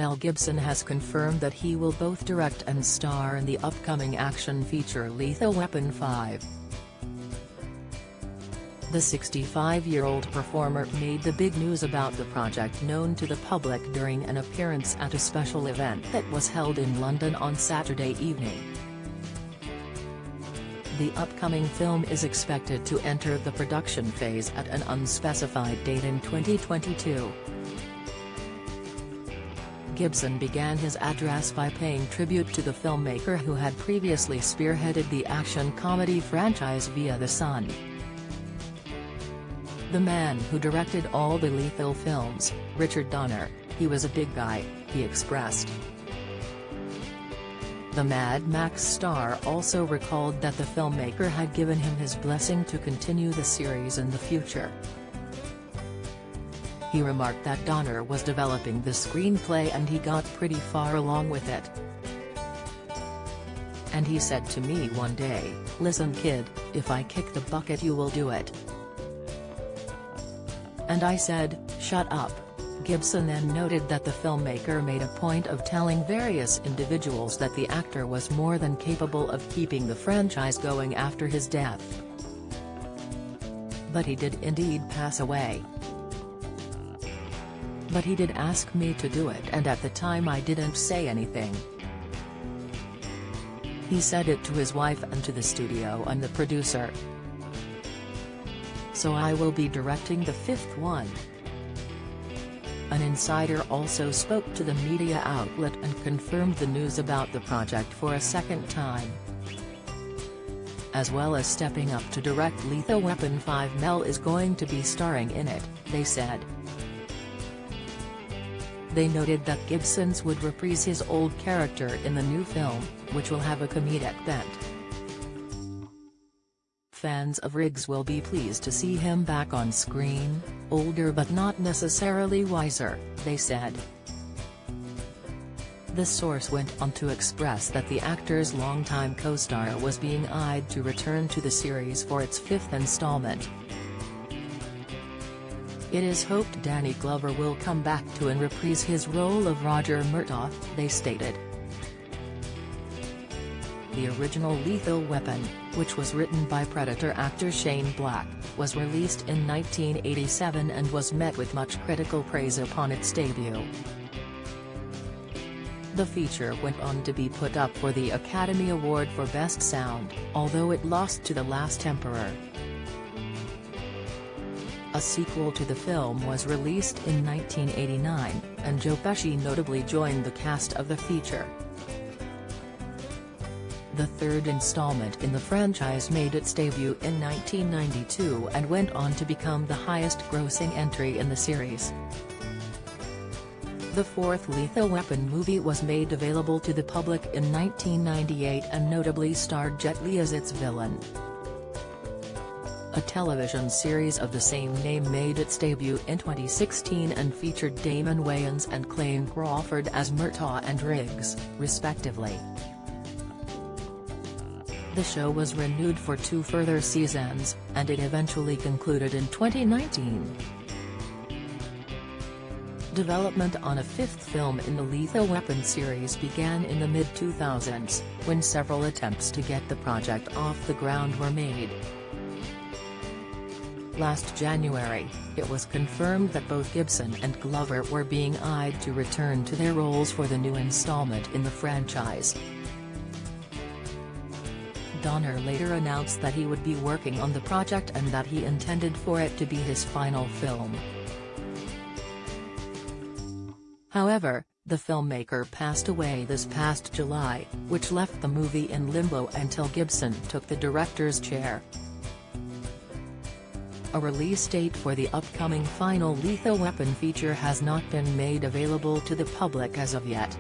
Mel Gibson has confirmed that he will both direct and star in the upcoming action feature Lethal Weapon 5. The 65-year-old performer made the big news about the project known to the public during an appearance at a special event that was held in London on Saturday evening. The upcoming film is expected to enter the production phase at an unspecified date in 2022. Gibson began his address by paying tribute to the filmmaker who had previously spearheaded the action-comedy franchise via The Sun. The man who directed all the Lethal films, Richard Donner, "He was a big guy," he expressed. The Mad Max star also recalled that the filmmaker had given him his blessing to continue the series in the future. He remarked that Donner was developing the screenplay and he got pretty far along with it. And he said to me one day, "Listen kid, if I kick the bucket you will do it." And I said, "Shut up." Gibson then noted that the filmmaker made a point of telling various individuals that the actor was more than capable of keeping the franchise going after his death. But he did indeed pass away. But he did ask me to do it and at the time I didn't say anything. He said it to his wife and to the studio and the producer. So I will be directing the fifth one. An insider also spoke to the media outlet and confirmed the news about the project for a second time. As well as stepping up to direct Lethal Weapon 5, Mel is going to be starring in it, they said. They noted that Gibson's would reprise his old character in the new film, which will have a comedic bent. Fans of Riggs will be pleased to see him back on screen, older but not necessarily wiser, they said. The source went on to express that the actor's longtime co-star was being eyed to return to the series for its fifth installment. It is hoped Danny Glover will come back to and reprise his role of Roger Murtaugh, they stated. The original Lethal Weapon, which was written by Predator actor Shane Black, was released in 1987 and was met with much critical praise upon its debut. The feature went on to be put up for the Academy Award for Best Sound, although it lost to The Last Emperor. A sequel to the film was released in 1989, and Joe Pesci notably joined the cast of the feature. The third installment in the franchise made its debut in 1992 and went on to become the highest-grossing entry in the series. The fourth Lethal Weapon movie was made available to the public in 1998 and notably starred Jet Li as its villain. A television series of the same name made its debut in 2016 and featured Damon Wayans and Clayne Crawford as Murtaugh and Riggs, respectively. The show was renewed for 2 further seasons, and it eventually concluded in 2019. Development on a fifth film in the Lethal Weapon series began in the mid-2000s, when several attempts to get the project off the ground were made. Last January, it was confirmed that both Gibson and Glover were being eyed to return to their roles for the new installment in the franchise. Donner later announced that he would be working on the project and that he intended for it to be his final film. However, the filmmaker passed away this past July, which left the movie in limbo until Gibson took the director's chair. A release date for the upcoming final Lethal Weapon feature has not been made available to the public as of yet.